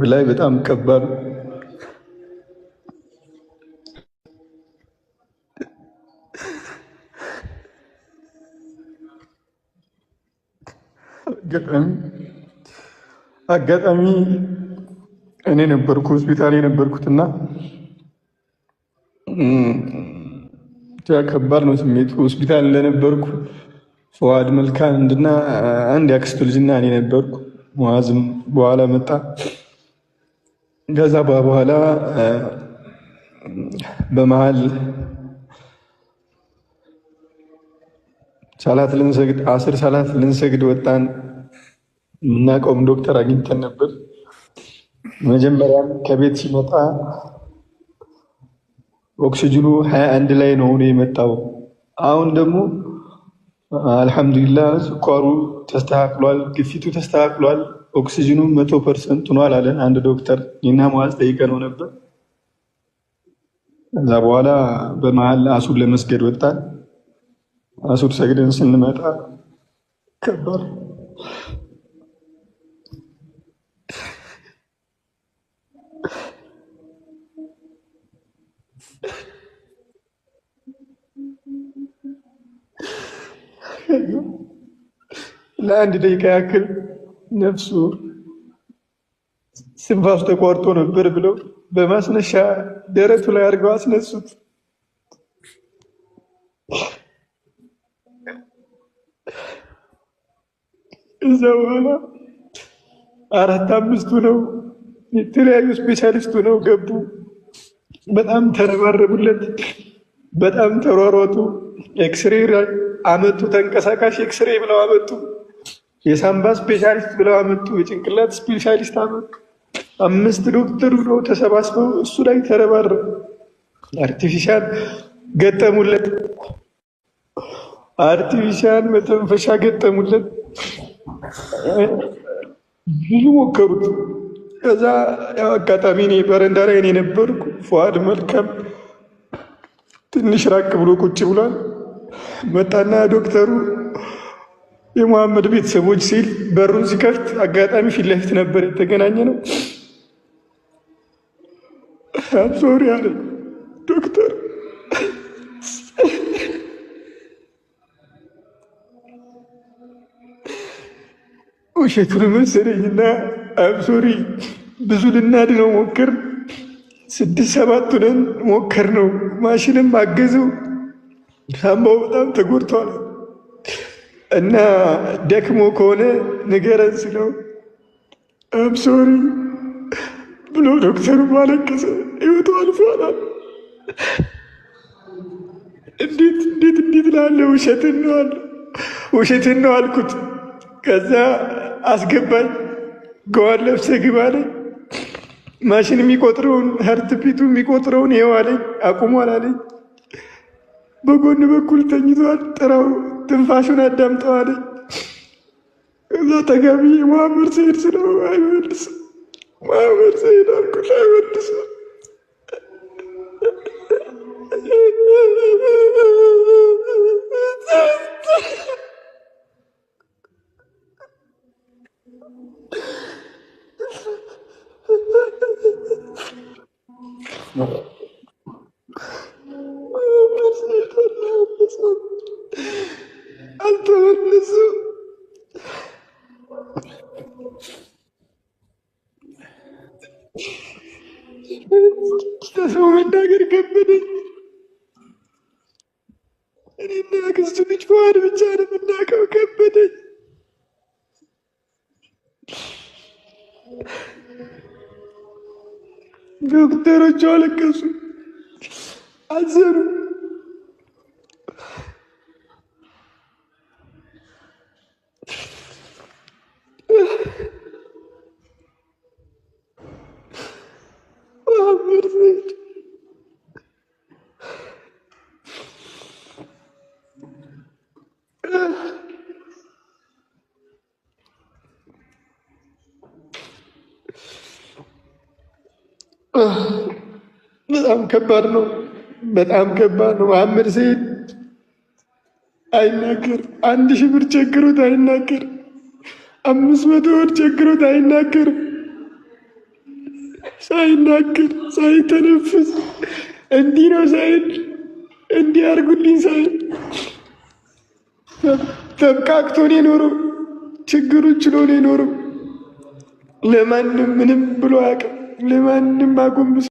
ላይ በጣም ከባድ አጋጣሚ እኔ ነበርኩ ሆስፒታል የነበርኩትና ከባድ ነው ስሜቱ። ሆስፒታል እንደነበርኩ ፈዋድ መልካም እንድና አንድ ያክስቱ ልጅና እኔ ነበርኩ። ሙአዝም በኋላ መጣ። ከዛ በኋላ በመሀል ሰላት ልንሰግድ አስር ሰላት ልንሰግድ ወጣን። የምናውቀውም ዶክተር አግኝተን ነበር። መጀመሪያም ከቤት ሲመጣ ኦክሲጅኑ 21 ላይ ነው የመጣው። አሁን ደግሞ አልሐምዱሊላህ ስኳሩ ተስተካክሏል፣ ግፊቱ ተስተካክሏል፣ ኦክሲጅኑ 100% ሆኗል አለን አንድ ዶክተር። እኔና ሙአዝ ጠይቀነው ነበር። ከዛ በኋላ በመሀል አሱር ለመስገድ ወጣን። አሱር ሰግደን ስንመጣ ከባድ ለአንድ ደቂቃ ያክል ነፍሱ ስንፋሱ ተቋርጦ ነበር ብለው በማስነሻ ደረቱ ላይ አድርገው አስነሱት። እዛ በኋላ 4-5 ነው የተለያዩ ስፔሻሊስቱ ነው ገቡ። በጣም ተረባረቡለት፣ በጣም ተሯሯጡ። ኤክስሬ አመጡ፣ ተንቀሳቃሽ ኤክስሬ ብለው አመጡ። የሳምባ ስፔሻሊስት ብለው አመጡ። የጭንቅላት ስፔሻሊስት አመጡ። 5 ዶክተር ብለው ተሰባስበው እሱ ላይ ተረባረቡ። አርቲፊሻል ገጠሙለት፣ አርቲፊሻል መተንፈሻ ገጠሙለት። ብዙ ሞከሩት። ከዛ ያው አጋጣሚ እኔ በረንዳ ላይ እኔ ነበርኩ። ፈዋድ መልካም ትንሽ ራቅ ብሎ ቁጭ ብሏል። መጣና ዶክተሩ የሙሐመድ ቤተሰቦች ሲል በሩን ሲከፍት አጋጣሚ ፊት ለፊት ነበር የተገናኘ ነው። ሶሪ አለ ዶክተር። ውሸቱን መሰለኝና አብሶሪ ብዙ ልናድነው ሞከር። 6-7 ሆነን ሞከር ነው። ማሽንም አገዘው። ሳምባው በጣም ተጎድቷል እና ደክሞ ከሆነ ንገረን ስለው አብሶሪ ብሎ ዶክተሩ ማለቀሰ። ህይወቱ አልፏል። እንዴት ላለ ውሸትን ነው አልኩት። ከዛ አስገባኝ። ገዋን ለብሰህ ግባ አለኝ። ማሽን የሚቆጥረውን ሀርት ቢቱ የሚቆጥረውን ይኸው አለኝ። አቁሟል አለኝ። በጎን በኩል ተኝቷል፣ ጥራው፣ ትንፋሹን አዳምጠው አለኝ። ከዛ ተጋቢ መሐመድ ሰይድ ስለው አይመልስም። መሐመድ ሰይድ አልኩት፣ አይመልስም። አልተመለሱም። ለሰው መናገር ከበደኝ። እኔና አክስቱ ልጅ ፈዋድ ብቻ ነው የምናውቀው። ከበደኝ። ዶክተሮቹ አለቀሱ፣ አዘኑ። መሐመድ ሰይድ በጣም ከባድ ነው። በጣም ከባድ ነው። መሐመድ ሰይድ አይናገር። 1000 ብር ቸግሮት አይናገር። 500 ብር ቸግሮት አይናገር። ሳይናገር ሳይተነፍስ እንዲህ ነው ሳይል እንዲህ አድርጉልኝ ሳይል ተብቃቅቶ ነው የኖረው። ችግሩን ችሎ ነው የኖረው። ለማንም ምንም ብሎ አያውቅም። ለማንም አጎንብሶ